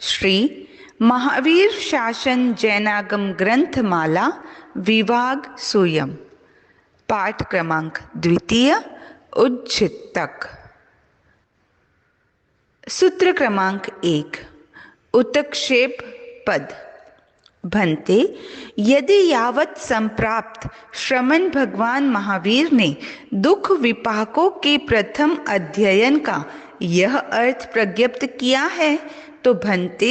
श्री महावीर शासन जैनागम ग्रंथमाला विभाग सूयम पाठ क्रमांक द्वितीय उज्झितक। सूत्र क्रमांक 1 उत्क्षेप पद। भन्ते, यदि यावत् संप्राप्त श्रमण भगवान महावीर ने दुख विपाकों के प्रथम अध्ययन का यह अर्थ प्रज्ञप्त किया है, तो भन्ते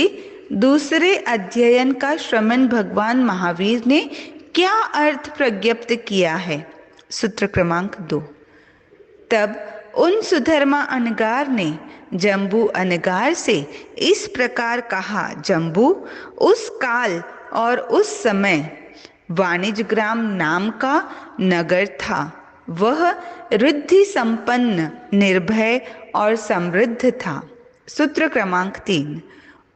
दूसरे अध्ययन का श्रमण भगवान महावीर ने क्या अर्थ प्रज्ञप्त किया है। सूत्र क्रमांक 2। तब उन सुधर्मा अनगार ने जम्बू अनगार से इस प्रकार कहा। जम्बू, उस काल और उस समय वाणिज्यग्राम नाम का नगर था। वह रिद्धि संपन्न, निर्भय और समृद्ध था। सूत्र क्रमांक 3।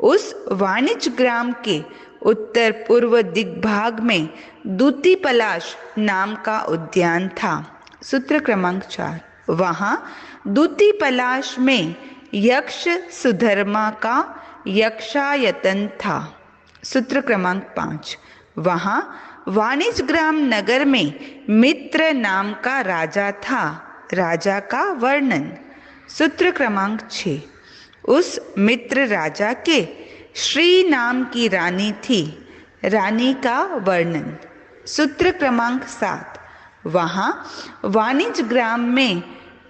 उस वाणिज्यग्राम के उत्तर पूर्व दिग्भाग में दूती पलाश नाम का उद्यान था। सूत्र क्रमांक 4। वहाँ दूती पलाश में यक्ष सुधर्मा का यक्षायतन था। सूत्र क्रमांक 5। वहाँ वाणिज्यग्राम नगर में मित्र नाम का राजा था। राजा का वर्णन। सूत्र क्रमांक 6। उस मित्र राजा के श्री नाम की रानी थी। रानी का वर्णन। सूत्र क्रमांक 7। वहाँ वाणिज्यग्राम में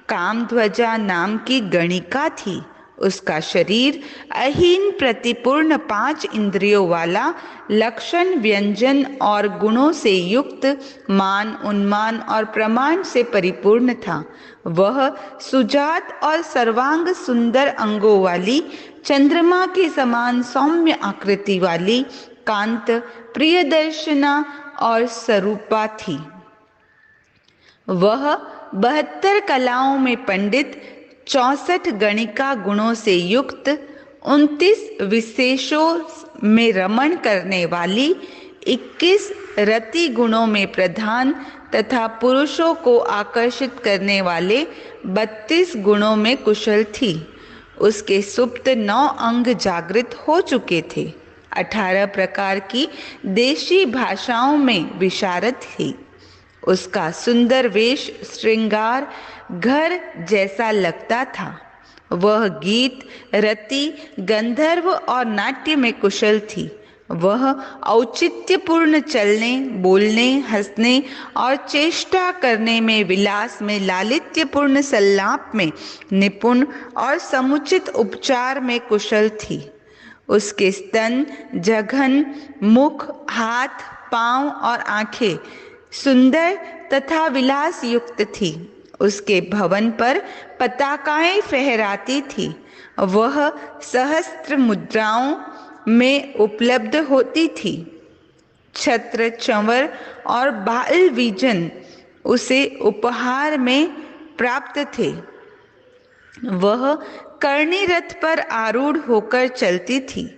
कामध्वजा नाम की गणिका थी। उसका शरीर अहीन प्रतिपूर्ण 5 इंद्रियों वाला, लक्षण व्यंजन और गुणों से युक्त, मान उन्मान और प्रमाण से परिपूर्ण था। वह सुजात और सर्वांग सुंदर अंगों वाली, चंद्रमा के समान सौम्य आकृति वाली, कांत, प्रियदर्शना और स्वरूपा थी। वह 72 कलाओं में पंडित, 64 गणिका गुणों से युक्त, 29 विशेषों में रमण करने वाली, 21 रति गुणों में प्रधान तथा पुरुषों को आकर्षित करने वाले 32 गुणों में कुशल थी। उसके सुप्त 9 अंग जागृत हो चुके थे। 18 प्रकार की देशी भाषाओं में विशारद थी। उसका सुंदर वेश श्रृंगार घर जैसा लगता था। वह गीत, रति, गंधर्व और नाट्य में कुशल थी। वह औचित्यपूर्ण चलने, बोलने, हंसने और चेष्टा करने में, विलास में, लालित्यपूर्ण संलाप में निपुण और समुचित उपचार में कुशल थी। उसके स्तन, जघन, मुख, हाथ, पांव और आंखें सुंदर तथा विलास युक्त थी। उसके भवन पर पताकाएं फहराती थी। वह सहस्त्र मुद्राओं में उपलब्ध होती थी। छत्र, चंवर और बाल विजन उसे उपहार में प्राप्त थे। वह कर्णी रथ पर आरूढ़ होकर चलती थी।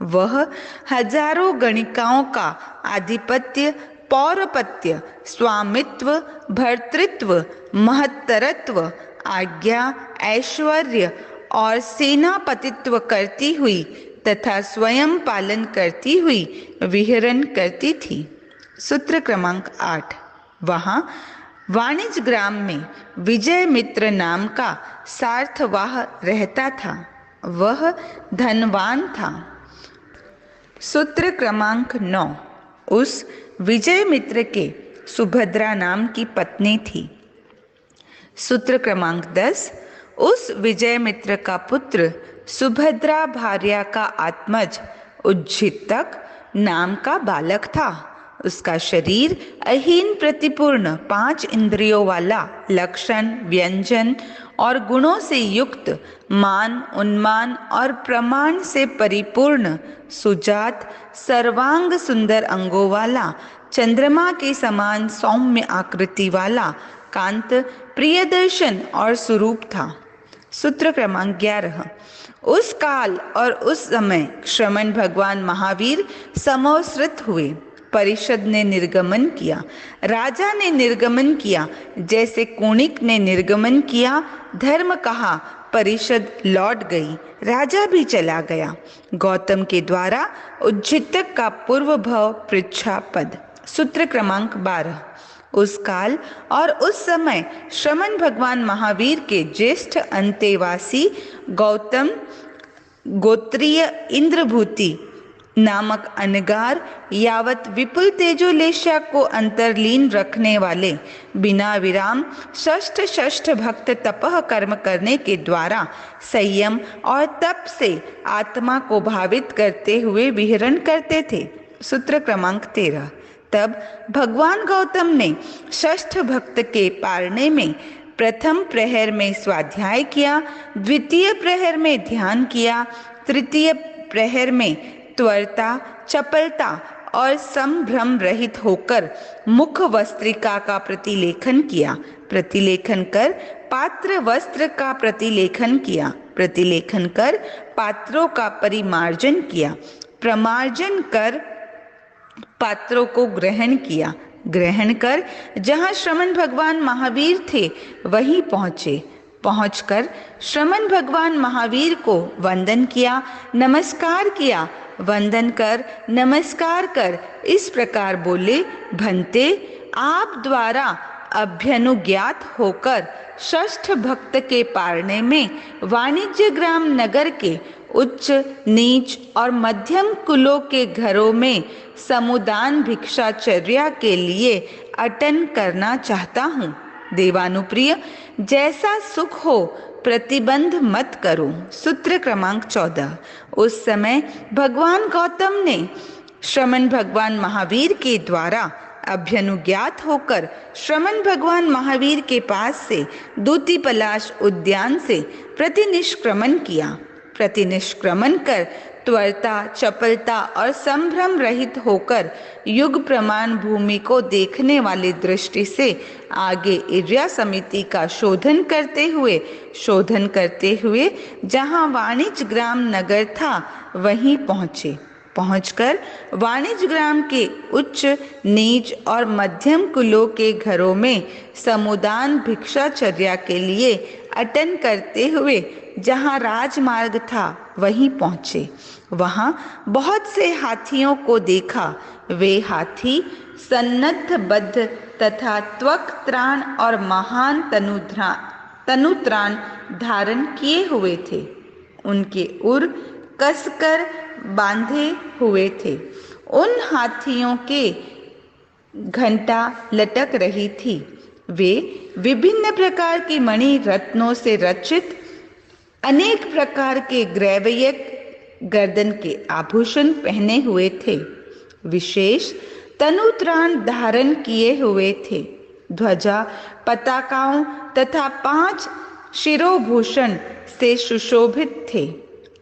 वह हजारों गणिकाओं का आधिपत्य, पौरपत्य, स्वामित्व, भर्तृत्व, महत्तरत्व, आज्ञा, ऐश्वर्य और सेनापतित्व करती हुई तथा स्वयं पालन करती हुई विहरण करती थी। सूत्र क्रमांक 8। वहाँ वाणिज्यग्राम में विजय मित्र नाम का सार्थवाह रहता था। वह धनवान था। सूत्र क्रमांक 9। उस विजय मित्र के सुभद्रा नाम की पत्नी थी। सूत्र क्रमांक 10। उस विजय मित्र का पुत्र सुभद्रा भार्या का आत्मज उज्झितक नाम का बालक था। उसका शरीर अहीन प्रतिपूर्ण 5 इंद्रियों वाला, लक्षण, व्यंजन और गुणों से युक्त, मान उन्मान और प्रमाण से परिपूर्ण, सुजात, सर्वांग सुंदर अंगों वाला, चंद्रमा के समान सौम्य आकृति वाला, कांत, प्रियदर्शन और स्वरूप था। सूत्र क्रमांक 11। उस काल और उस समय श्रमण भगवान महावीर समवसृत हुए। परिषद ने निर्गमन किया, राजा ने निर्गमन किया, जैसे कुणिक ने निर्गमन किया, धर्म कहा, परिषद लौट गई, राजा भी चला गया। गौतम के द्वारा उज्जितक का पूर्व भव पृच्छा पद। सूत्र क्रमांक 12। उस काल और उस समय श्रमण भगवान महावीर के ज्येष्ठ अंतेवासी गौतम गोत्रीय इंद्रभूति नामक अनगार यावत विपुल तेजोलेशा को अंतर्लीन रखने वाले बिना विराम षष्ठ भक्त तपह कर्म करने के द्वारा संयम और तप से आत्मा को भावित करते हुए विहरण करते थे। सूत्र क्रमांक 13। तब भगवान गौतम ने षष्ठ भक्त के पारने में प्रथम प्रहर में स्वाध्याय किया, द्वितीय प्रहर में ध्यान किया, तृतीय प्रहर में त्वरता, चपलता और संभ्रम रहित होकर मुख वस्त्रिका का प्रतिलेखन किया, प्रतिलेखन कर पात्र वस्त्र का प्रतिलेखन किया, प्रतिलेखन कर पात्रों का परिमार्जन किया, प्रमार्जन कर पात्रों को ग्रहण किया, ग्रहण कर जहाँ श्रमण भगवान महावीर थे वहीं पहुँचे, पहुंचकर श्रमण भगवान महावीर को वंदन किया, नमस्कार किया, वंदन कर नमस्कार कर इस प्रकार बोले, भंते आप द्वारा अभ्यनुज्ञात होकर षष्ठ भक्त के पारने में वाणिज्य ग्राम नगर के उच्च नीच और मध्यम कुलों के घरों में समुदान भिक्षाचर्या के लिए अटन करना चाहता हूँ। देवानुप्रिय, जैसा सुख हो प्रतिबंध मत करो। सूत्र क्रमांक 14। उस समय भगवान गौतम ने श्रमण भगवान महावीर के द्वारा अभ्यनुज्ञात होकर श्रमण भगवान महावीर के पास से दूती पलाश उद्यान से प्रतिनिष्क्रमण किया, प्रतिनिष्क्रमण कर त्वरता, चपलता और संभ्रम रहित होकर युग प्रमाण भूमि को देखने वाली दृष्टि से आगे इर्या समिति का शोधन करते हुए जहाँ वाणिज्य ग्राम नगर था वहीं पहुँचे। पहुंचकर वाणिज्य ग्राम के उच्च नीच और मध्यम कुलों के घरों में समुदान भिक्षाचर्या के लिए अटन करते हुए जहाँ राजमार्ग था वहीं पहुँचे। वहाँ बहुत से हाथियों को देखा। वे हाथी सन्नद्धबद्ध तथा त्वक त्राण और महान तनुत्राण धारण किए हुए थे। उनके उर कसकर बांधे हुए थे। उन हाथियों के घंटा लटक रही थी। वे विभिन्न प्रकार की मणि रत्नों से रचित अनेक प्रकार के ग्रैवयक गर्दन के आभूषण पहने हुए थे। विशेष तनुत्राण धारण किए हुए थे। ध्वजा, पताकाओं तथा 5 शिरोभूषण से सुशोभित थे।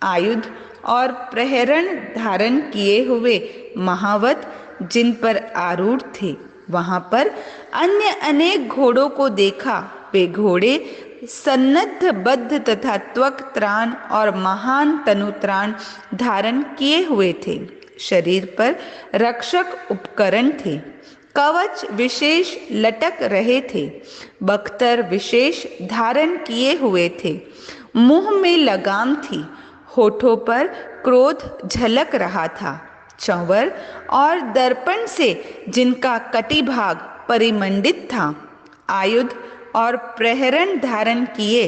आयुध और प्रहरण धारण किए हुए महावत जिन पर आरूढ़ थे। वहां पर अन्य अनेक घोड़ों को देखा। वे घोड़े सन्नद्धबद्ध तथा त्वक त्राण और महान तनुत्राण धारण किए हुए थे। शरीर पर रक्षक उपकरण थे। कवच विशेष लटक रहे थे। बख्तर विशेष धारण किए हुए थे। मुंह में लगाम थी। होठों पर क्रोध झलक रहा था। चंवर और दर्पण से जिनका कटिभाग परिमंडित था। आयुध और प्रहरण धारण किए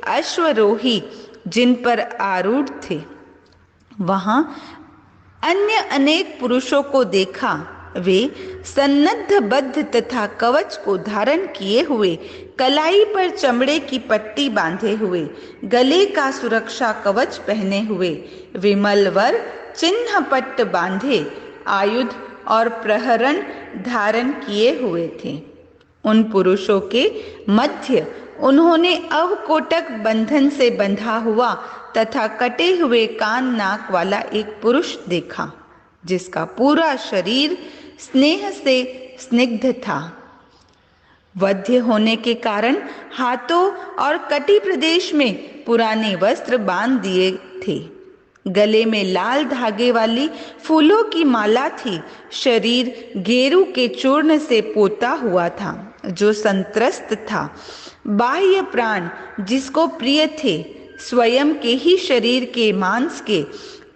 अश्वरोही जिन पर आरूढ़ थे। वहां अन्य अनेक पुरुषों को देखा। वे सन्नद्धबद्ध तथा कवच को धारण किए हुए, कलाई पर चमड़े की पट्टी बांधे हुए, गले का सुरक्षा कवच पहने हुए, विमल वर चिन्ह पट्ट बांधे, आयुध और प्रहरण धारण किए हुए थे। उन पुरुषों के मध्य उन्होंने अवकोटक बंधन से बंधा हुआ तथा कटे हुए कान नाक वाला एक पुरुष देखा, जिसका पूरा शरीर स्नेह से स्निग्ध था। वध्य होने के कारण हाथों और कटी प्रदेश में पुराने वस्त्र बांध दिए थे। गले में लाल धागे वाली फूलों की माला थी। शरीर गेरू के चूर्ण से पोता हुआ था, जो संत्रस्त था। बाह्य प्राण जिसको प्रिय थे स्वयं के ही शरीर के मांस के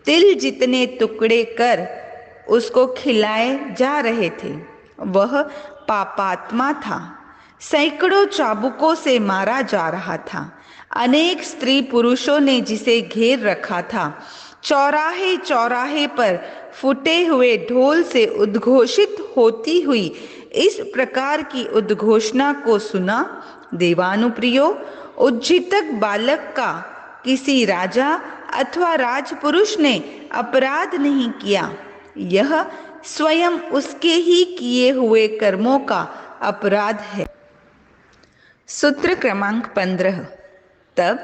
तिल जितने टुकड़े कर उसको खिलाए जा रहे थे। वह पापात्मा था, सैकड़ों चाबुकों से मारा जा रहा था। अनेक स्त्री पुरुषों ने जिसे घेर रखा था। चौराहे चौराहे पर फूटे हुए ढोल से उद्घोषित होती हुई इस प्रकार की उद्घोषणा को सुना, देवानुप्रियो, उज्जीतक बालक का किसी राजा अथवा राजपुरुष ने अपराध नहीं किया। यह स्वयं उसके ही किए हुए कर्मों का अपराध है। सूत्र क्रमांक 15। तब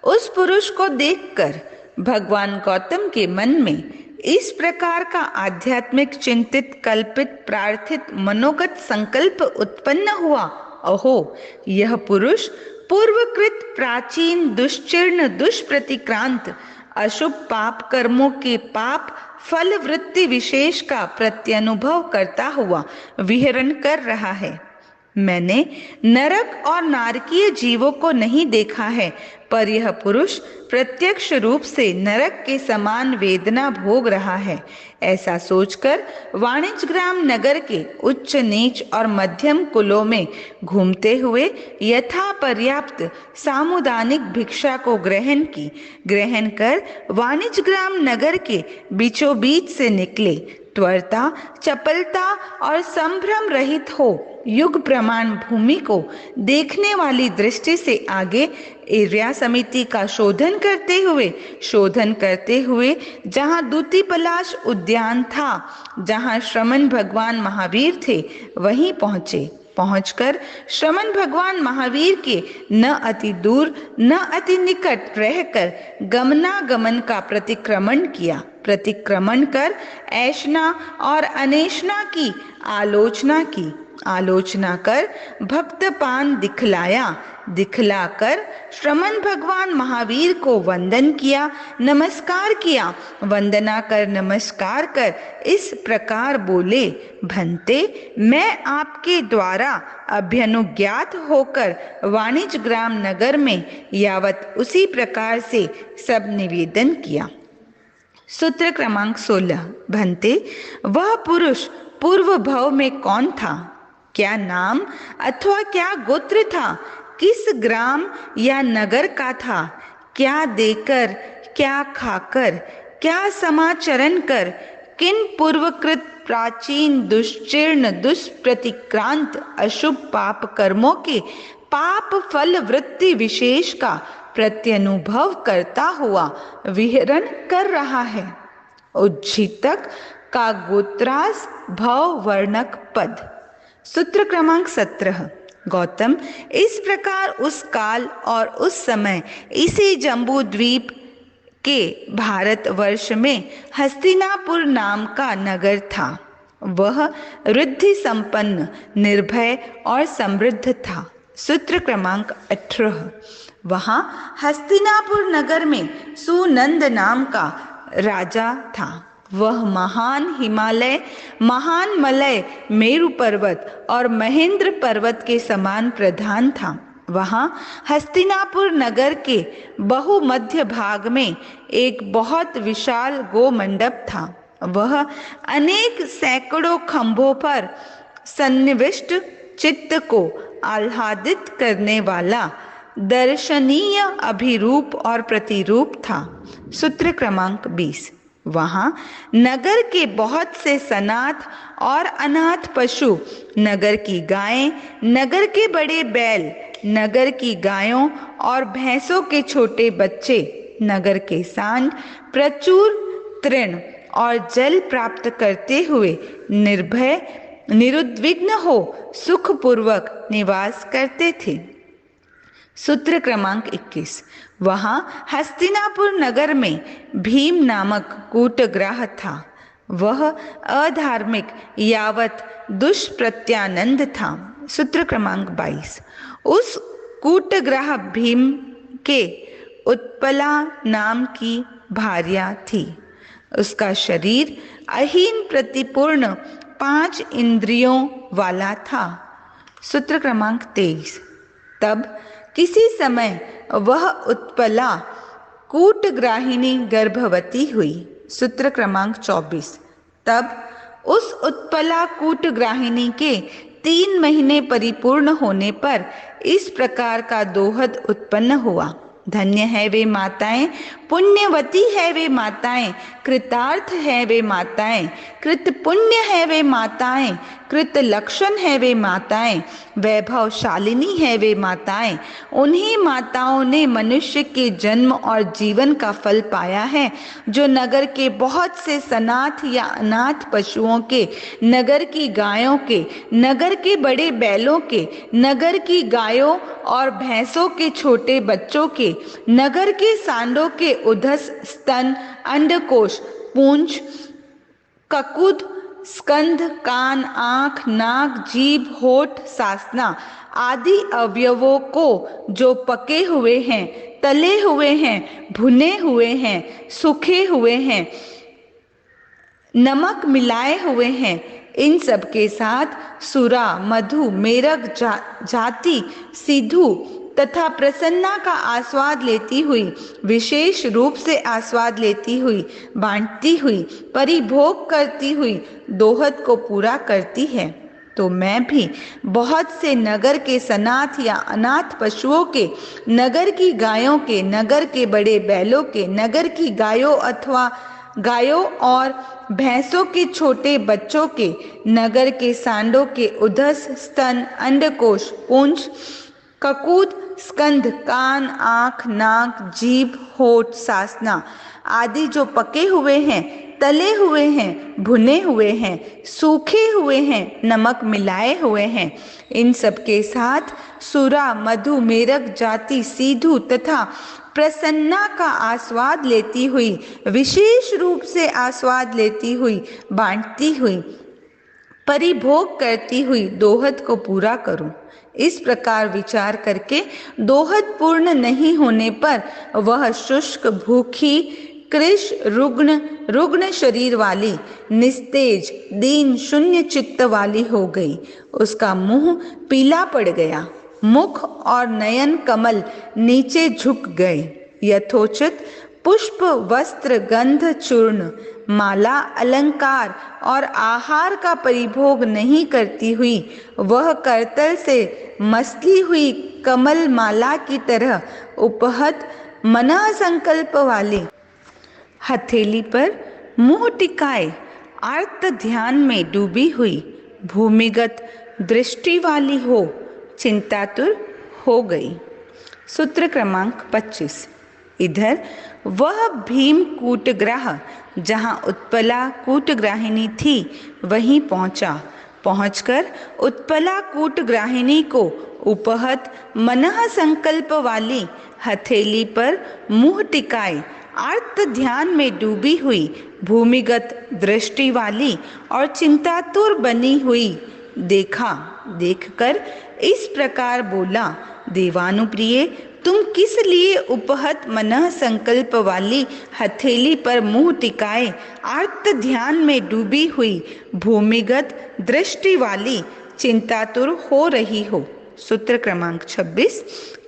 उस पुरुष को देखकर भगवान गौतम के मन में इस प्रकार का आध्यात्मिक चिंतित कल्पित प्रार्थित मनोगत संकल्प उत्पन्न हुआ, अहो, यह पुरुष पूर्वकृत प्राचीन दुश्चीर्ण दुष्प्रतिक्रांत अशुभ पाप कर्मों के पाप फल वृत्ति विशेष का प्रत्यनुभव करता हुआ विहरण कर रहा है। मैंने नरक और नारकीय जीवों को नहीं देखा है, पर यह पुरुष प्रत्यक्ष रूप से नरक के समान वेदना भोग रहा है। ऐसा सोचकर वाणिज्यग्राम नगर के उच्च नीच और मध्यम कुलों में घूमते हुए यथा पर्याप्त सामुदानिक भिक्षा को ग्रहण कर वाणिज्यग्राम नगर के बीचों बीच से निकले। त्वरता, चपलता और संभ्रम रहित हो युग प्रमाण भूमि को देखने वाली दृष्टि से आगे एरिया समिति का शोधन करते हुए जहाँ दूती पलाश उद्यान था, जहाँ श्रमण भगवान महावीर थे, वहीं पहुंचकर श्रमण भगवान महावीर के न अति दूर न अति निकट रहकर गमनागमन का प्रतिक्रमण कर ऐषणा और अनेषणा की आलोचना कर भक्तपान दिखलाकर श्रमण भगवान महावीर को नमस्कार किया। नमस्कार कर इस प्रकार बोले, भंते, मैं आपके द्वारा अभ्यनुज्ञात होकर वाणिज्यग्राम नगर में यावत उसी प्रकार से सब निवेदन किया। सूत्र क्रमांक 16। भंते, वह पुरुष पूर्व भव में कौन था? क्या नाम अथवा क्या गोत्र था? किस ग्राम या नगर का था? क्या देकर, क्या खाकर, क्या समाचरण कर, किन पूर्वकृत प्राचीन दुश्चीर्ण दुष्प्रतिक्रांत अशुभ पाप कर्मों के पाप फल वृत्ति विशेष का प्रत्यनुभव करता हुआ विहरण कर रहा है? उज्जीतक का गोत्रास भव वर्णक पद। सूत्र क्रमांक 17। गौतम, इस प्रकार उस काल और उस समय इसी जम्बू द्वीप के भारतवर्ष में हस्तिनापुर नाम का नगर था। वह रिद्धि संपन्न, निर्भय और समृद्ध था। सूत्र क्रमांक 18। वहां हस्तिनापुर नगर में सुनंद नाम का राजा था। वह महान हिमालय, महान मलय, मेरु पर्वत और महेंद्र पर्वत के समान प्रधान था। वहां हस्तिनापुर नगर के बहुमध्य भाग में एक बहुत विशाल गोमंडप था। वह अनेक सैकड़ों खंभों पर सन्निविष्ट चित्त को आह्लादित करने वाला दर्शनीय अभिरूप और प्रतिरूप था। सूत्र क्रमांक 20। वहां नगर के बहुत से सनाथ और अनाथ पशु, नगर की गायें, नगर के बड़े बैल, नगर की गायों और भैंसों के छोटे बच्चे, नगर के सांड प्रचुर तृण और जल प्राप्त करते हुए निर्भय निरुद्विग्न हो सुखपूर्वक निवास करते थे। सूत्र क्रमांक 21। वहां हस्तिनापुर नगर में भीम नामक कूटग्राह था। वह अधार्मिक यावत दुष्प्रत्यानंद था। सूत्र क्रमांक 22। उस कूटग्राह भीम के उत्पला नाम की भार्या थी। उसका शरीर अहीन प्रतिपूर्ण 5 इंद्रियों वाला था। सूत्र क्रमांक 23। तब किसी समय वह उत्पला कूटग्राहिणी गर्भवती हुई। सूत्र क्रमांक 24। तब उस उत्पला कूटग्राहिणी के 3 महीने परिपूर्ण होने पर इस प्रकार का दोहद उत्पन्न हुआ। धन्य है वे माताएं, पुण्यवती है वे माताएं, कृतार्थ है वे माताएं, कृत पुण्य है वे माताएं, कृत लक्षण है वे माताएं, वैभवशालिनी है वे माताएं। उन्हीं माताओं ने मनुष्य के जन्म और जीवन का फल पाया है, जो नगर के बहुत से सनाथ या अनाथ पशुओं के, नगर की गायों के, नगर के बड़े बैलों के, नगर की गायों और भैंसों के छोटे बच्चों के, नगर के सांडों के उधस, स्तन, अंडकोश, पूंछ, ककुद, स्कंध, कान, आंख, नाक, जीभ, होठ, सासना आदि अवयवों को जो पके हुए हैं, तले हुए हैं, भुने हुए हैं, सूखे हुए हैं, नमक मिलाए हुए हैं, इन सब के साथ सुरा, मधु, मेरक, जाति, सिधु तथा प्रसन्ना का आस्वाद लेती हुई, विशेष रूप से आस्वाद लेती हुई, बांटती हुई, परिभोग करती हुई दोहद को पूरा करती है। तो मैं भी बहुत से नगर के सनाथ या अनाथ पशुओं के, नगर की गायों के, नगर के बड़े बैलों के, नगर की गायों और भैंसों के छोटे बच्चों के, नगर के सांडों के उधस, स्तन, अंडकोश, पूंछ, ककूद, स्कंध, कान, आंख, नाक, जीभ, होठ, सासना आदि जो पके हुए हैं, तले हुए हैं, भुने हुए हैं, सूखे हुए हैं, नमक मिलाए हुए हैं, इन सब के साथ सुरा, मधु, मेरक, जाति, सीधु तथा प्रसन्ना का आस्वाद लेती हुई, विशेष रूप से आस्वाद लेती हुई, बांटती हुई, परिभोग करती हुई दोहद को पूरा करूं। इस प्रकार विचार करके दोहद पूर्ण नहीं होने पर वह शुष्क, भूखी, कृश, रुग्ण शरीर वाली, निस्तेज, दीन, शून्य चित्त वाली हो गई। उसका मुंह पीला पड़ गया, मुख और नयन कमल नीचे झुक गए। यथोचित पुष्प, वस्त्र, गंध, चूर्ण, माला, अलंकार और आहार का परिभोग नहीं करती हुई वह करतल से मसली हुई कमल माला की तरह उपहत मना संकल्प वाली, हथेली पर मुंह टिकाए आर्त ध्यान में डूबी हुई, भूमिगत दृष्टि वाली हो चिंतातुर हो गई। सूत्र क्रमांक 25। इधर वह भीम कूटग्राह जहाँ उत्पला कूटग्राहिणी थी वहीं पहुंचकर उत्पला कूटग्राहिणी को उपहत मनः संकल्प वाली, हथेली पर मुंह टिकाए आर्त ध्यान में डूबी हुई, भूमिगत दृष्टि वाली और चिंतातुर बनी हुई देखकर इस प्रकार बोला, देवानुप्रिय, तुम किस लिए उपहत मनः संकल्प वाली, हथेली पर मुंह टिकाए आर्त ध्यान में डूबी हुई, भूमिगत दृष्टि वाली, चिंतातुर हो रही हो। सूत्र क्रमांक 26।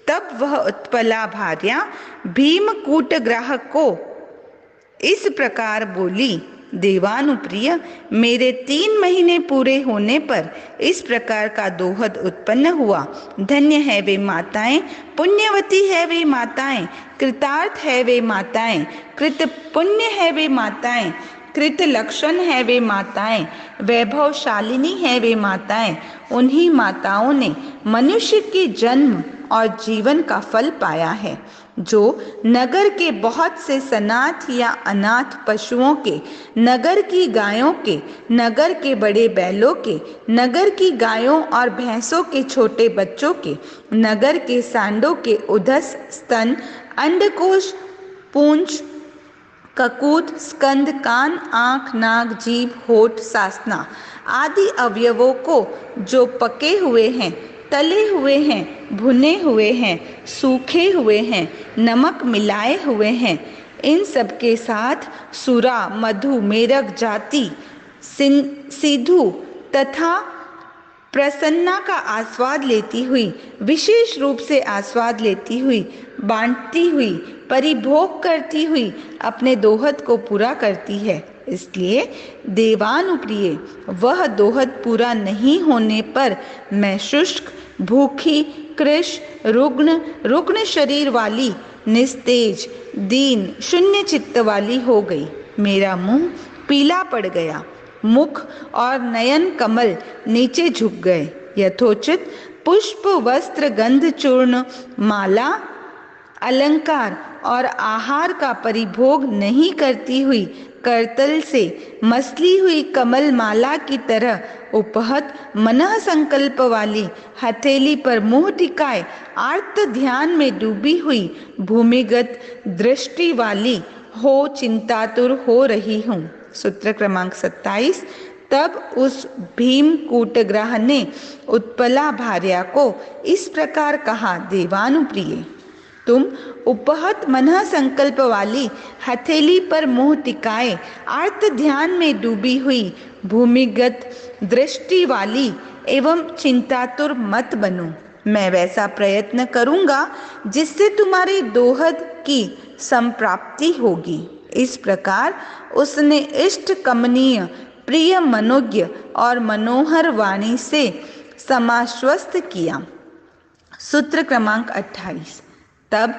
तब वह उत्पला भार्या भीम कूटग्राह को इस प्रकार बोली, देवानुप्रिय, मेरे 3 महीने पूरे होने पर इस प्रकार का दोहद उत्पन्न हुआ। धन्य है वे माताएं, पुण्यवती है वे माताएं, कृतार्थ है वे माताएं, कृत पुण्य है वे माताएं, कृत लक्षण है वे माताएं, वैभवशालिनी है वे माताएं। उन्हीं माताओं ने मनुष्य के जन्म और जीवन का फल पाया है, जो नगर के बहुत से सनाथ या अनाथ पशुओं के, नगर की गायों के, नगर के बड़े बैलों के, नगर की गायों और भैंसों के छोटे बच्चों के, नगर के सांडों के उधस, स्तन, अंडकोश, पूंछ, ककूत, स्कंद, कान, आंख, नाक, जीभ, होठ, सासना आदि अवयवों को जो पके हुए हैं, तले हुए हैं, भुने हुए हैं, सूखे हुए हैं, नमक मिलाए हुए हैं, इन सब के साथ सुरा, मधु, मेरक, जाति, सिधु तथा प्रसन्ना का आस्वाद लेती हुई, विशेष रूप से आस्वाद लेती हुई, बांटती हुई, परिभोग करती हुई अपने दोहद को पूरा करती है। इसलिए देवानुप्रिय, वह दोहद पूरा नहीं होने पर मैं शुष्क, भूखी, कृश, रुग्ण शरीर वाली, निस्तेज, दीन, शून्य चित्त वाली हो गई। मेरा मुंह पीला पड़ गया, मुख और नयन कमल नीचे झुक गए। यथोचित पुष्प, वस्त्र, गंध, चूर्ण, माला, अलंकार और आहार का परिभोग नहीं करती हुई, करतल से मसली हुई कमल माला की तरह उपहत मनः संकल्प वाली, हथेली पर मुंह टिकाए आर्त ध्यान में डूबी हुई, भूमिगत दृष्टि वाली हो चिंतातुर हो रही हूँ। सूत्र क्रमांक 27। तब उस भीम कूटग्राह ने उत्पला भार्या को इस प्रकार कहा, देवानुप्रिय, तुम उपहत मनः संकल्प वाली, हथेली पर मुंह टिकाए आर्त ध्यान में डूबी हुई, भूमिगत दृष्टि वाली एवं चिंतातुर मत बनो। मैं वैसा प्रयत्न करूंगा जिससे तुम्हारे दोहद की संप्राप्ति होगी। इस प्रकार उसने इष्ट, कमनीय, प्रिय, मनोज्ञ और मनोहर वाणी से समाश्वस्त किया। सूत्र क्रमांक 28। तब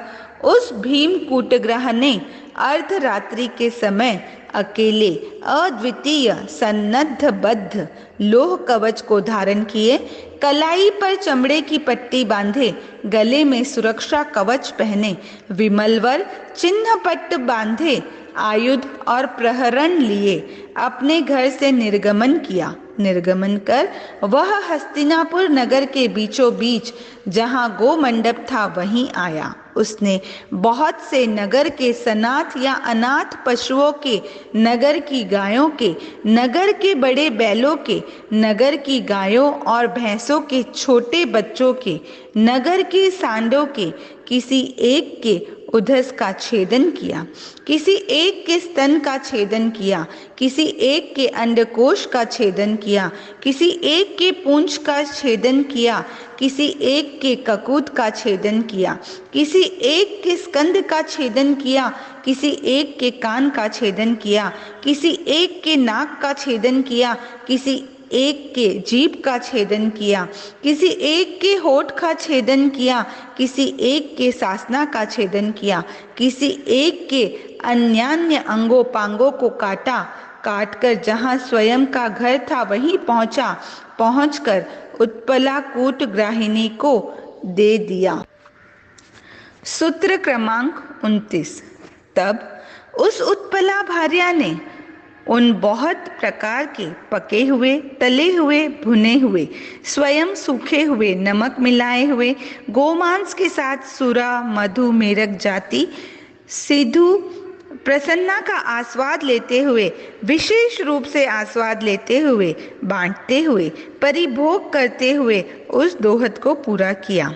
उस भीम कूटग्राह ने अर्धरात्रि के समय अकेले, अद्वितीय, सन्नद्ध बद्ध लोह कवच को धारण किए, कलाई पर चमड़े की पट्टी बांधे, गले में सुरक्षा कवच पहने, विमलवर चिन्ह पट्ट बांधे, आयुध और प्रहरण लिए अपने घर से निर्गमन किया। निर्गमन कर वह हस्तिनापुर नगर के बीचों बीच जहाँ गो मंडप था वहीं आया। उसने बहुत से नगर के सनाथ या अनाथ पशुओं के, नगर की गायों के, नगर के बड़े बैलों के, नगर की गायों और भैंसों के छोटे बच्चों के, नगर के सांडों के किसी एक के उधस का छेदन किया, किसी एक के स्तन का छेदन किया, किसी एक के अंडकोश का छेदन किया, किसी एक के पूंछ का छेदन किया, किसी एक के ककूत का छेदन किया, किसी एक के स्कंद का छेदन किया, किसी एक के कान का छेदन किया, किसी एक के नाक का छेदन किया, किसी एक के जीभ का छेदन किया, किसी एक के होठ का छेदन किया, किसी एक के सासना का छेदन किया, किसी एक के अन्यान्य अंगों पांगों को काटा, काटकर जहाँ स्वयं का घर था वहीं पहुंचकर उत्पला कूटग्राहिनी को दे दिया। सूत्र क्रमांक 29। तब उस उत्पला भार्या ने उन बहुत प्रकार के पके हुए, तले हुए, भुने हुए, स्वयं सूखे हुए, नमक मिलाए हुए गोमांस के साथ सुरा, मधु, मेरक जाति, सिद्धू, प्रसन्ना का आस्वाद लेते हुए, विशेष रूप से आस्वाद लेते हुए, बांटते हुए, परिभोग करते हुए उस दोहद को पूरा किया।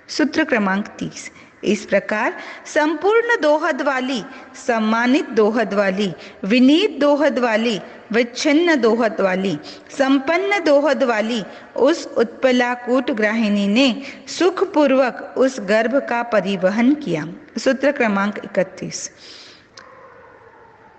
सूत्र क्रमांक 30। इस प्रकार संपूर्ण दोहद वाली, सम्मानित दोहद वाली, विनीत दोहद वाली, विच्छिन्न दोहद वाली, संपन्न दोहद वाली उस उत्पला कूटग्राहिनी ने सुखपूर्वक उस गर्भ का परिवहन किया। सूत्र क्रमांक 31।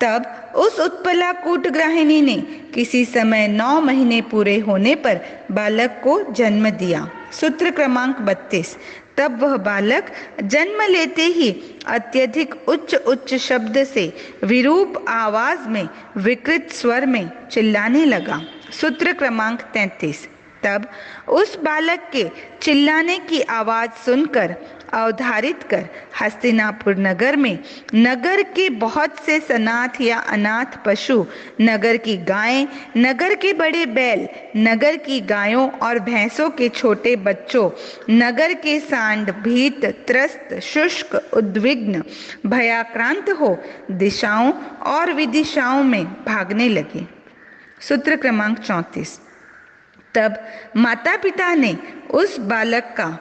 तब उस उत्पला कूटग्राहिनी ने किसी समय 9 महीने पूरे होने पर बालक को जन्म दिया। सूत्र क्रमांक 32। तब वह बालक जन्म लेते ही अत्यधिक उच्च शब्द से, विरूप आवाज में, विकृत स्वर में चिल्लाने लगा। सूत्र क्रमांक 33। तब उस बालक के चिल्लाने की आवाज सुनकर अवधारित कर हस्तिनापुर नगर में नगर के बहुत से सनाथ या अनाथ पशु, नगर की गायें, नगर के बड़े बैल, नगर की गायों और भैंसों के छोटे बच्चों, नगर के सांड भीत, त्रस्त, शुष्क, उद्विग्न, भयाक्रांत हो दिशाओं और विदिशाओं में भागने लगे। सूत्र क्रमांक 34। तब माता पिता ने उस बालक का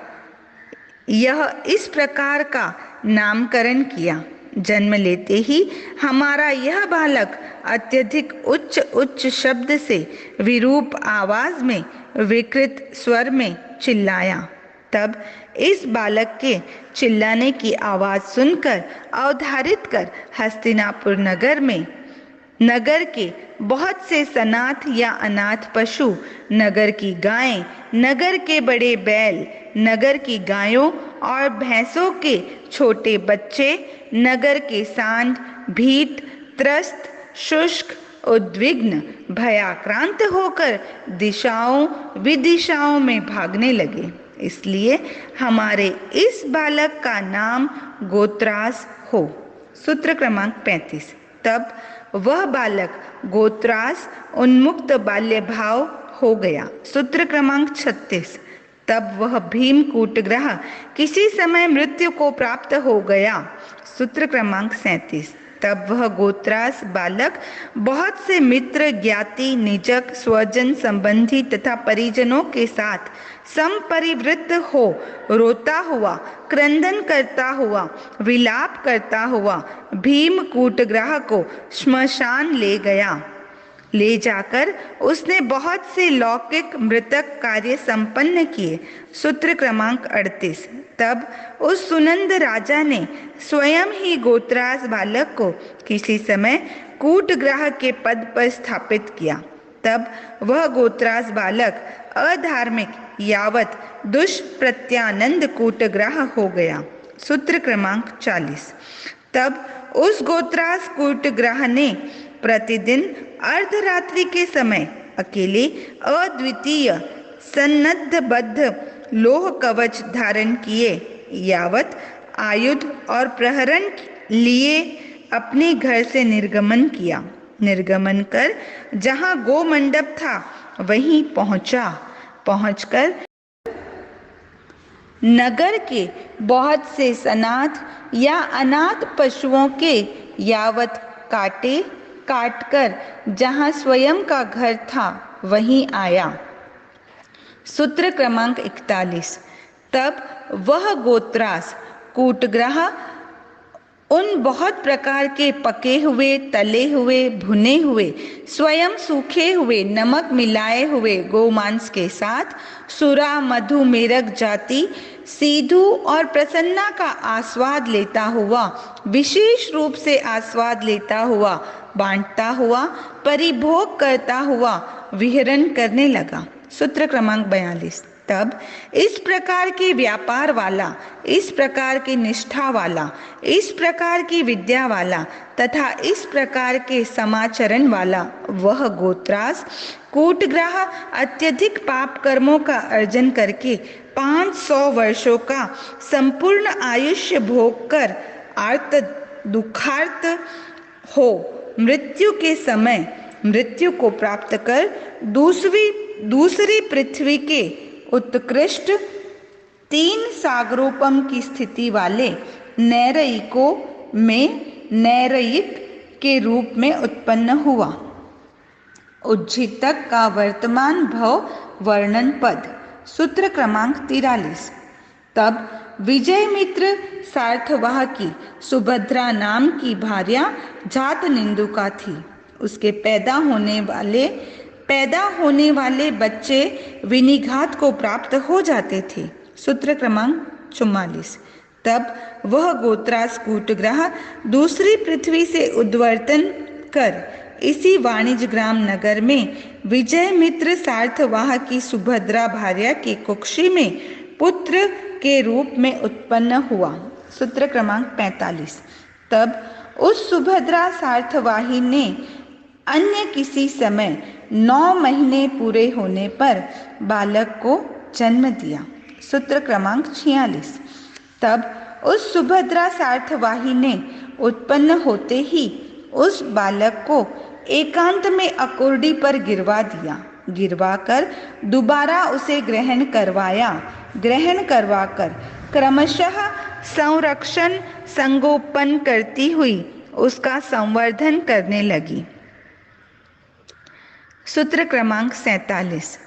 यह इस प्रकार का नामकरण किया। जन्म लेते ही हमारा यह बालक अत्यधिक उच्च शब्द से, विरूप आवाज में, विकृत स्वर में चिल्लाया। तब इस बालक के चिल्लाने की आवाज सुनकर अवधारित कर हस्तिनापुर नगर के बहुत से सनाथ या अनाथ पशु, नगर की गायें, नगर के बड़े बैल, नगर की गायों और भैंसों के छोटे बच्चे, नगर के सांड, भीत, त्रस्त, शुष्क, उद्विग्न, भयाक्रांत होकर दिशाओं विदिशाओं में भागने लगे। इसलिए हमारे इस बालक का नाम गोत्रास हो। सूत्र क्रमांक 35। तब वह बालक गोत्रास उन्मुक्त बाल्य भाव हो गया। सूत्र क्रमांक 36। तब वह भीम कूटग्रह किसी समय मृत्यु को प्राप्त हो गया। सूत्र क्रमांक 37। तब वह गोत्रास बालक बहुत से मित्र, ज्ञाति, निजक, स्वजन, संबंधी तथा परिजनों के साथ संपरिवृत्त हो रोता हुआ, क्रंदन करता हुआ, विलाप करता हुआ भीम कूटग्रह को श्मशान ले जाकर उसने बहुत से लौकिक मृतक कार्य संपन्न किए। सूत्र क्रमांक 38। तब उस सुनंद राजा ने स्वयं ही गोत्रास बालक को किसी समय कूटग्रह के पद पर स्थापित किया। तब वह गोत्रास बालक अधार्मिक यावत दुष्प्रत्यानंद कूटग्रह हो गया। सूत्र क्रमांक 40। तब उस गोत्रास कूटग्रह ने प्रतिदिन अर्धरात्रि के समय अकेले अद्वितीय सन्नद्धबद्ध लोह कवच धारण किए यावत आयुध और प्रहरण लिए अपने घर से निर्गमन किया। निर्गमन कर जहाँ गो मंडप था वहीं पहुंचकर नगर के बहुत से सनाथ या अनाथ पशुओं के यावत काटकर जहाँ स्वयं का घर था वहीं आया। सूत्र क्रमांक 41। तब वह गोत्रास कूटग्रह उन बहुत प्रकार के पके हुए, तले हुए, भुने हुए, स्वयं सूखे हुए, नमक मिलाए हुए गोमांस के साथ सुरा, मधु, मेरक जाति, सीधु और प्रसन्ना का आस्वाद लेता हुआ, विशेष रूप से आस्वाद लेता हुआ, बांटता हुआ, परिभोग करता हुआ विहरण करने लगा। सूत्र क्रमांक 42। तब इस प्रकार के व्यापार वाला, इस प्रकार की निष्ठा वाला, इस प्रकार की विद्या वाला तथा इस प्रकार के समाचरण वाला वह गोत्रास कूटग्रह अत्यधिक पाप कर्मों का अर्जन करके 500 वर्षों का संपूर्ण आयुष्य भोग कर आर्त दुखार्त हो मृत्यु के समय मृत्यु को प्राप्त कर दूसरी पृथ्वी के उत्कृष्ट 3 सागरोपम की स्थिति वाले नैरयिकों में नैरयिक के रूप में उत्पन्न हुआ। उज्झितक का वर्तमान भव वर्णन पद। सूत्र क्रमांक 43। तब विजयमित्र सार्थवाह की सुभद्रा नाम की भार्या जात निंदुका थी। उसके पैदा होने वाले बच्चे विनिघात को प्राप्त हो जाते थे। सूत्र क्रमांक 44। तब वह गोत्रास कूटग्रह दूसरी पृथ्वी से उद्वर्तन कर इसी वाणिज्य ग्राम नगर में विजय मित्र सार्थवाह की सुभद्रा भार्या के कुक्षी में पुत्र के रूप में उत्पन्न हुआ। सूत्र क्रमांक 45। तब उस सुभद्रा सार्थवाही ने अन्य किसी समय 9 महीने पूरे होने पर बालक को जन्म दिया। सूत्र क्रमांक 46। तब उस सुभद्रा सार्थवाही ने उत्पन्न होते ही उस बालक को एकांत में अकुर्डी पर गिरवा कर दोबारा उसे ग्रहण करवाकर क्रमशः संरक्षण संगोपन करती हुई उसका संवर्धन करने लगी। सूत्र क्रमांक 47।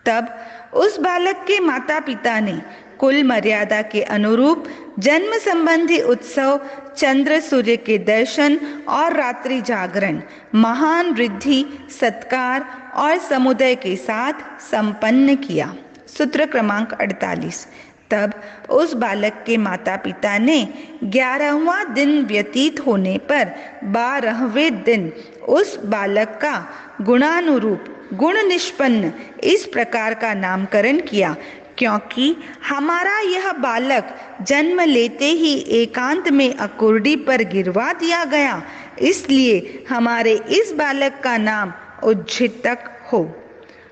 तब उस बालक के माता पिता ने कुल मर्यादा के अनुरूप जन्म संबंधी उत्सव, चंद्र सूर्य के दर्शन और रात्रि जागरण महान रिद्धि, सत्कार और समुदाय के साथ संपन्न किया। सूत्र क्रमांक 48। तब उस बालक के माता पिता ने 11वां दिन व्यतीत होने पर 12वें दिन उस बालक का गुणानुरूप गुण निष्पन्न इस प्रकार का नामकरण किया, क्योंकि हमारा यह बालक जन्म लेते ही एकांत में अकुर्डी पर गिरवा दिया गया, इसलिए हमारे इस बालक का नाम उज्झितक हो।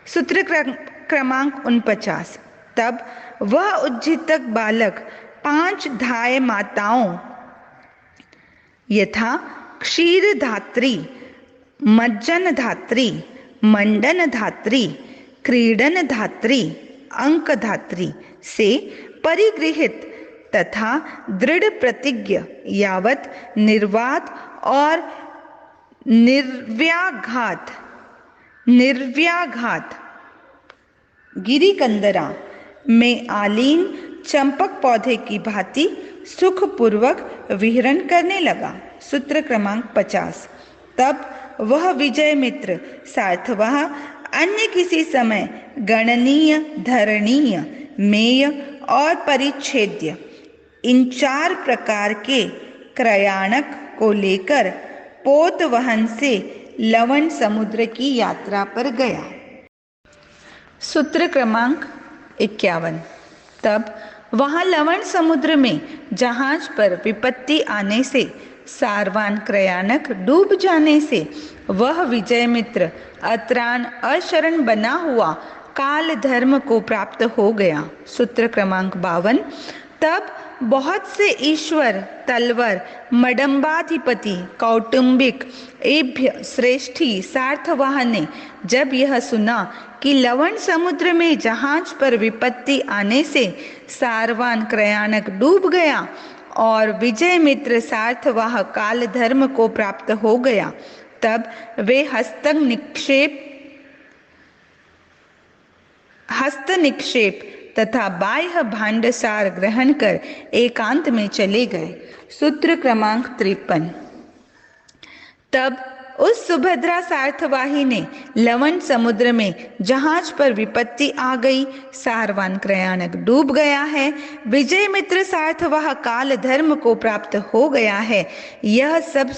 सूत्र क्रमांक 49। तब वह उज्झितक बालक 5 धाय माताओं यथा क्षीरधात्री, मज्जन धात्री, मंडन धात्री, क्रीडन धात्री, अंक धात्री से परिगृहित तथा दृढ़ प्रतिज्ञ यावत निर्वात और निर्व्याघात गिरिकंदरा में आलीन चंपक पौधे की भांति सुखपूर्वक विहरण करने लगा। सूत्र क्रमांक 50। तब वह विजय मित्र सार्थवाह अन्य किसी समय गणनीय, धरणीय, मेय और परिच्छेद्य इन 4 प्रकार के क्रयाणक को लेकर पोतवहन से लवण समुद्र की यात्रा पर गया। सूत्र क्रमांक 51। तब वहां लवण समुद्र में जहाज पर विपत्ति आने से, सारवान क्रयानक डूब जाने से वह विजय मित्र अत्रान अशरण बना हुआ काल धर्म को प्राप्त हो गया। सूत्र क्रमांक 52। तब बहुत से ईश्वर, तलवर, मडम्बाधिपति, कौटुंबिक, एभ्य, श्रेष्ठी, सार्थवाह ने जब यह सुना कि लवण समुद्र में जहाज पर विपत्ति आने से सारवान क्रयानक डूब गया और विजय मित्र सार्थवाह काल धर्म को प्राप्त हो गया, तब वे हस्त निक्षेप तथा बाह्य भांडसार ग्रहण कर एकांत में चले गए। सूत्र क्रमांक 53। तब उस सुभद्रा सार्थवाही ने लवण समुद्र में जहाज पर विपत्ति आ गई, सारवान क्रयानक डूब गया है, विजय मित्र सार्थवाह काल धर्म को प्राप्त हो गया है, यह सब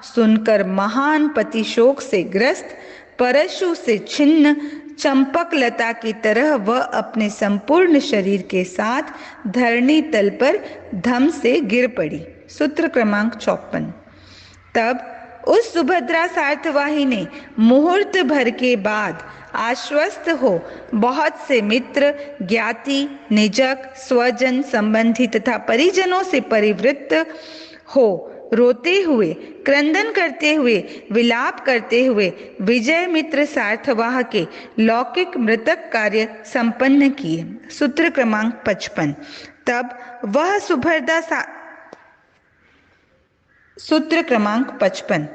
सुनकर महान पति शोक से ग्रस्त, परशु से छिन्न, चंपक लता की तरह वह अपने संपूर्ण शरीर के साथ धरणी तल पर धम से गिर पड़ी। सूत्र क्रमांक 54। तब उस सुभद्रा सार्थवाही ने मुहूर्त भर के बाद आश्वस्त हो बहुत से मित्र, ज्ञाति, निजक, स्वजन, संबंधी तथा परिजनों से परिवृत्त हो रोते हुए, क्रंदन करते हुए, विलाप करते हुए विजय मित्र सार्थवाह के लौकिक मृतक कार्य संपन्न किए। सूत्र क्रमांक 55। तब वह सूत्र क्रमांक 55।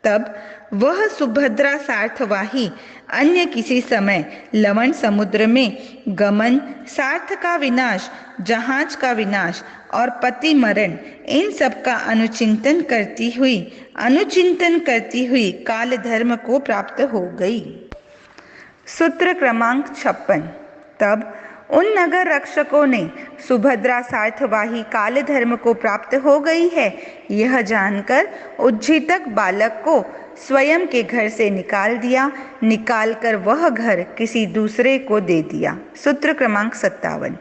तब वह सुभद्रा सार्थवाही अन्य किसी समय लवण समुद्र में गमन, सार्थ का विनाश, जहाज का विनाश और पति मरण इन सब का अनुचिंतन करती हुई काल धर्म को प्राप्त हो गई। सूत्र क्रमांक 56। तब उन नगर रक्षकों ने सुभद्रा सार्थवाही काल धर्म को प्राप्त हो गई है यह जानकर उज्झितक बालक को स्वयं के घर से निकालकर वह घर किसी दूसरे को दे दिया। सूत्र क्रमांक 57।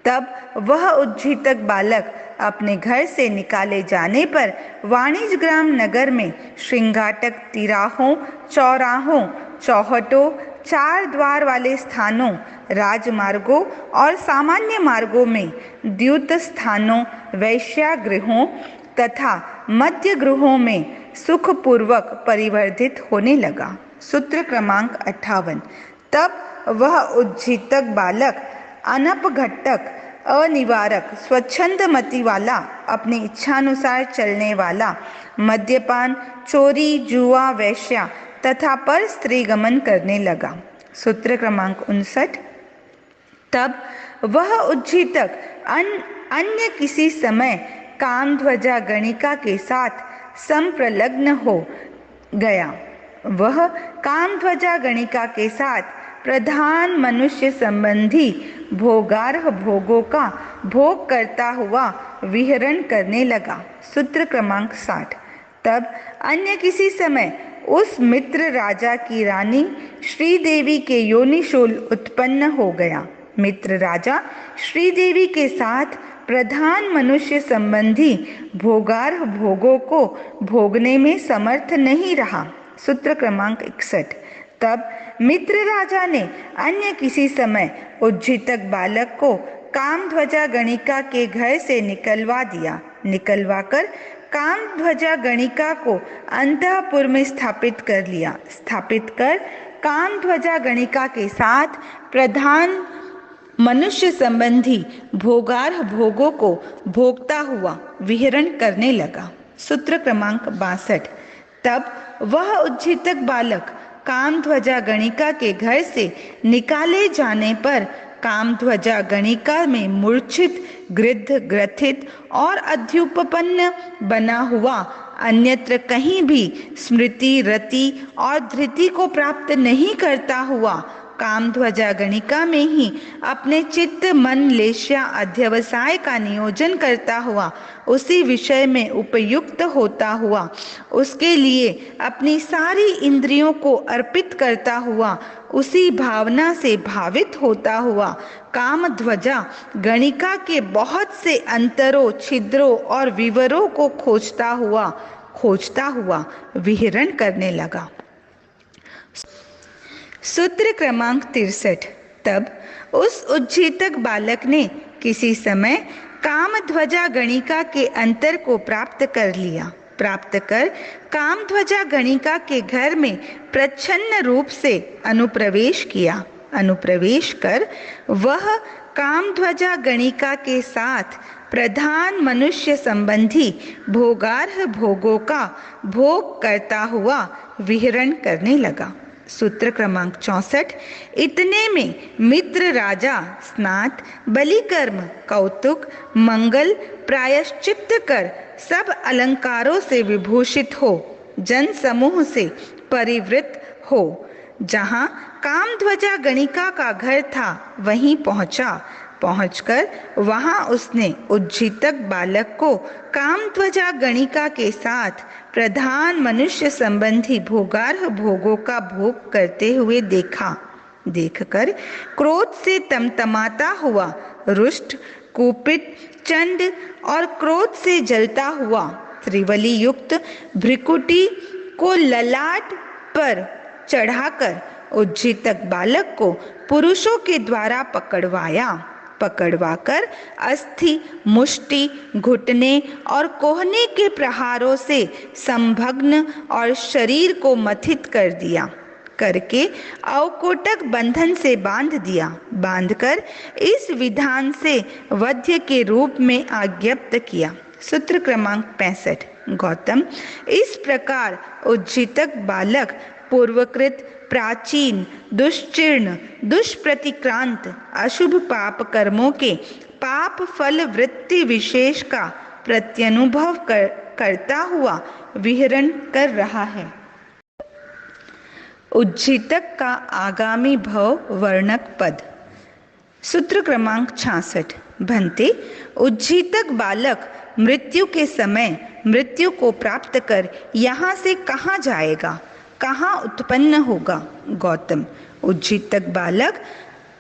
तब वह उज्झितक बालक अपने घर से निकाले जाने पर वाणिज्यग्राम नगर में श्रृंगाटक तिराहों, चौराहों, चौहटों, 4 द्वार वाले स्थानों, राजमार्गों और सामान्य मार्गों में, द्यूत स्थानों, वैश्यागृहों तथा मध्य गृहों में सुखपूर्वक परिवर्धित होने लगा। सूत्र क्रमांक 58। तब वह उज्झितक बालक अनपघट्टक, अनिवारक, स्वच्छंद मति वाला, अपनी इच्छानुसार चलने वाला, मद्यपान, चोरी, जुआ, वैश्या तथा पर स्त्री गमन करने लगा। सूत्र क्रमांक 59। तब वह उज्जीतक अन्य किसी समय कामध्वजा गणिका के साथ संप्रलग्न हो गया। वह कामध्वजा गणिका के साथ प्रधान मनुष्य संबंधी भोगार्ह भोगों का भोग करता हुआ विहरण करने लगा। सूत्र क्रमांक 60। तब अन्य किसी समय उस मित्र राजा की रानी श्रीदेवी के योनिशूल उत्पन्न हो गया। मित्र राजा श्रीदेवी के साथ प्रधान मनुष्य संबंधी भोगार्ह भोगों को भोगने में समर्थ नहीं रहा। सूत्र क्रमांक 61। तब मित्र राजा ने अन्य किसी समय उज्जीतक बालक को कामध्वजा गणिका के घर से निकलवाकर कामध्वजा गणिका को अंतःपुर में स्थापित कर कामध्वजा गणिका के साथ प्रधान मनुष्य संबंधी भोगार्ह भोगों को भोगता हुआ विहरण करने लगा। सूत्र क्रमांक 62। तब वह उज्जीतक बालक कामध्वजा गणिका के घर से निकाले जाने पर कामध्वजा गणिका में मूर्छित, गृध्र, ग्रथित और अध्युपपन्न बना हुआ अन्यत्र कहीं भी स्मृति, रति और धृति को प्राप्त नहीं करता हुआ कामध्वजा गणिका में ही अपने चित्त, मन, लेश्या अध्यवसाय का नियोजन करता हुआ उसी विषय में उपयुक्त होता हुआ उसके लिए अपनी सारी इंद्रियों को अर्पित करता हुआ उसी भावना से भावित होता हुआ कामध्वजा गणिका के बहुत से अंतरों, छिद्रों और विवरों को खोजता हुआ विहरण करने लगा। सूत्र क्रमांक 63। तब उस उज्जीतक बालक ने किसी समय कामध्वजा गणिका के अंतर को प्राप्त कर कामध्वजा गणिका के घर में प्रच्छन्न रूप से अनुप्रवेश कर वह कामध्वजा गणिका के साथ प्रधान मनुष्य संबंधी भोगार्ह भोगों का भोग करता हुआ विहरण करने लगा। सूत्र क्रमांक 64। इतने में मित्र राजा स्नात, बलिकर्म, कौतुक, मंगल प्रायश्चित कर सब अलंकारों से विभूषित हो जन समूह से परिवृत हो जहाँ कामध्वजा गणिका का घर था वहीं पहुंचकर वहां उसने उज्जीतक बालक को कामध्वजा गणिका के साथ प्रधान मनुष्य संबंधी भोगार्ह भोगों का भोग करते हुए देखकर क्रोध से तमतमाता हुआ रुष्ट, कुपित, चंड और क्रोध से जलता हुआ त्रिवली युक्त भ्रिकुटी को ललाट पर चढ़ाकर उज्जीतक बालक को पुरुषों के द्वारा पकड़वाकर अस्थि, मुष्टि, घुटने और कोहने के प्रहारों से संभग्न और शरीर को मथित करके अवकोटक बंधन से बांधकर इस विधान से वध्य के रूप में आज्ञप्त किया। सूत्र क्रमांक 65। गौतम, इस प्रकार उज्जीतक बालक पूर्वकृत प्राचीन, दुश्चीर्ण, दुष्प्रतिक्रांत अशुभ पाप कर्मों के पाप फल वृत्ति विशेष का प्रत्यनुभव करता हुआ विहरण कर रहा है। उज्जीतक का आगामी भव वर्णक पद। सूत्र क्रमांक 66। भन्ते, उज्जीतक बालक मृत्यु के समय मृत्यु को प्राप्त कर यहाँ से कहाँ जाएगा, कहाँ उत्पन्न होगा? गौतम, उज्जीतक बालक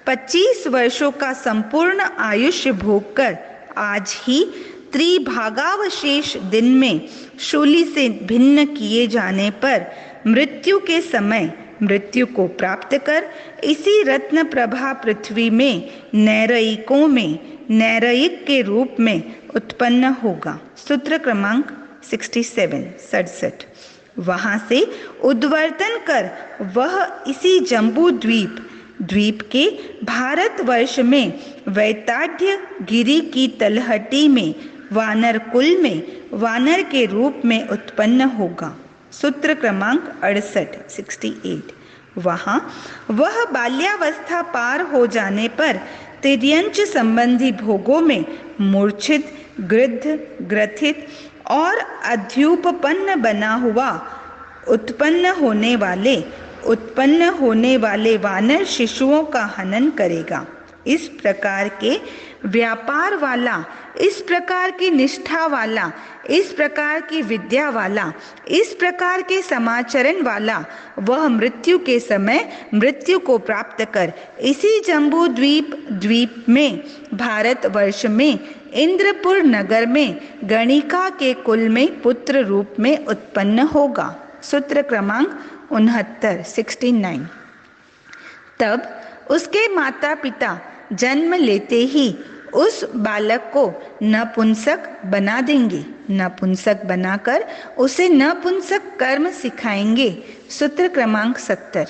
25 वर्षों का संपूर्ण आयुष्य भोग कर आज ही त्रिभागावशेष दिन में शूली से भिन्न किए जाने पर मृत्यु के समय मृत्यु को प्राप्त कर इसी रत्न प्रभा पृथ्वी में नैरयिकों में नैरयिक के रूप में उत्पन्न होगा। सूत्र क्रमांक 67। वहां से उद्वर्तन कर वह इसी जम्बू द्वीप के भारतवर्ष में वैताढ़्य गिरी की तलहटी में वानर कुल में वानर के रूप में उत्पन्न होगा। सूत्र क्रमांक 68। वहां वह बाल्यावस्था पार हो जाने पर तिर्यंच संबंधी भोगों में मूर्छित, गृद्ध, ग्रथित और अध्युपपन्न बना हुआ उत्पन्न होने वाले वानर शिशुओं का हनन करेगा। इस प्रकार के व्यापार वाला, इस प्रकार की निष्ठा वाला, इस प्रकार की विद्या वाला, इस प्रकार के समाचरण वाला वह मृत्यु के समय मृत्यु को प्राप्त कर इसी जम्बू द्वीप में, भारतवर्ष में, इंद्रपुर नगर में गणिका के कुल में पुत्र रूप में उत्पन्न होगा। सूत्र क्रमांक 69। तब उसके माता पिता जन्म लेते ही उस बालक को नपुंसक बना देंगे, नपुंसक बनाकर उसे नपुंसक कर्म सिखाएंगे। सूत्र क्रमांक 70।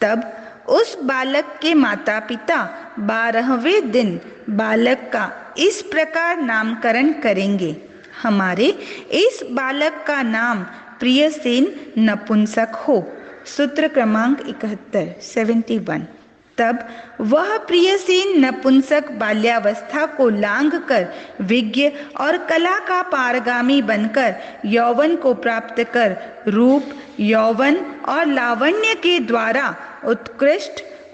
तब उस बालक के माता पिता 12वें दिन बालक का इस प्रकार नामकरण करेंगे, हमारे इस बालक का नाम प्रियसेन नपुंसक हो। सूत्र क्रमांक 71। तब वह प्रियसेन नपुंसक बाल्यावस्था को लांघ कर विज्ञ और कला का पारगामी बनकर यौवन को प्राप्त कर रूप, यौवन और लावण्य के द्वारा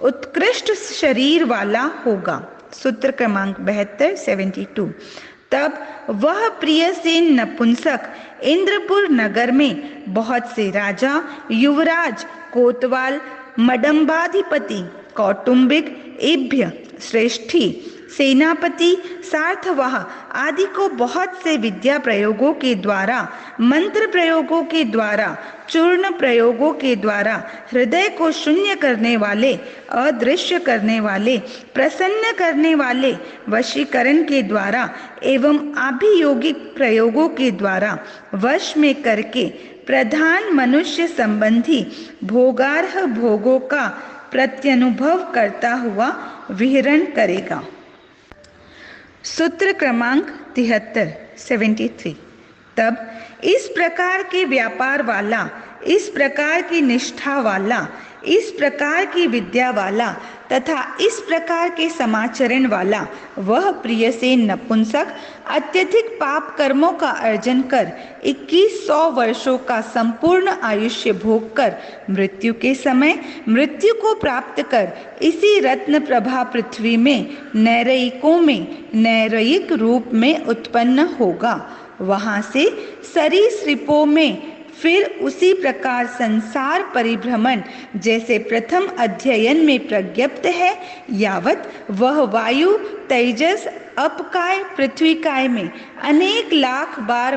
उत्कृष्ट शरीर वाला होगा। सूत्र क्रमांक 72। तब वह प्रियसेन नपुंसक इंद्रपुर नगर में बहुत से राजा, युवराज, कोतवाल, मडंबाधिपति, कौटुंबिक, इभ्य, श्रेष्ठी, सेनापति, सार्थवाह आदि को बहुत से विद्या प्रयोगों के द्वारा, मंत्र प्रयोगों के द्वारा, चूर्ण प्रयोगों के द्वारा हृदय को शून्य करने वाले, अदृश्य करने वाले, प्रसन्न करने वाले, वशीकरण के द्वारा एवं अभियोगिक प्रयोगों के द्वारा वश में करके प्रधान मनुष्य संबंधी भोगार्ह भोगों का प्रत्यनुभव करता हुआ विहरण करेगा। सूत्र क्रमांक 73। तब इस प्रकार के व्यापार वाला, इस प्रकार की निष्ठा वाला, इस प्रकार की विद्या वाला तथा इस प्रकार के समाचरण वाला वह प्रियसेन नपुंसक अत्यधिक पाप कर्मों का अर्जन कर 2100 वर्षों का संपूर्ण आयुष्य भोग कर मृत्यु के समय मृत्यु को प्राप्त कर इसी रत्न प्रभा पृथ्वी में नैरयिकों में नैरयिक रूप में उत्पन्न होगा। वहां से सरीसृपों में फिर उसी प्रकार संसार परिभ्रमण जैसे प्रथम अध्ययन में प्रज्ञप्त है यावत वह वायु, तेजस, अपकाय, पृथ्वीकाय में अनेक लाख बार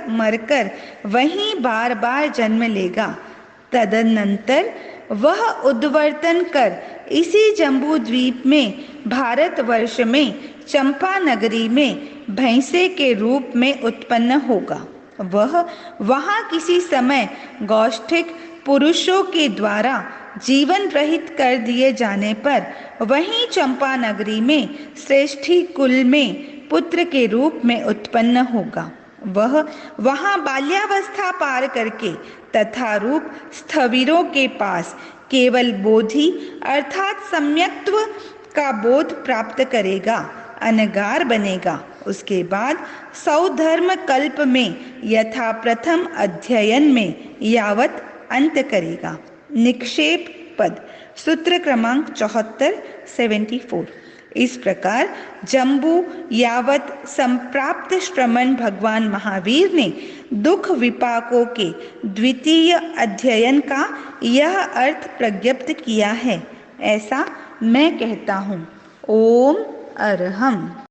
मरकर वहीं बार बार जन्म लेगा। तदनंतर वह उद्वर्तन कर इसी जम्बू द्वीप में भारतवर्ष में चंपा नगरी में भैंसे के रूप में उत्पन्न होगा। वह वहां किसी समय गौष्ठिक पुरुषों के द्वारा जीवन रहित कर दिए जाने पर वहीं चंपा नगरी में श्रेष्ठी कुल में पुत्र के रूप में उत्पन्न होगा। वह वहां बाल्यावस्था पार करके तथा रूप स्थविरों के पास केवल बोधि अर्थात सम्यक्त्व का बोध प्राप्त करेगा, अनगार बनेगा। उसके बाद सौधर्म कल्प में यथा प्रथम अध्ययन में यावत अंत करेगा। निक्षेप पद। सूत्र क्रमांक 74। इस प्रकार जम्बू यावत संप्राप्त श्रमण भगवान महावीर ने दुख विपाकों के द्वितीय अध्ययन का यह अर्थ प्रज्ञप्त किया है, ऐसा मैं कहता हूँ। ओम अरहम।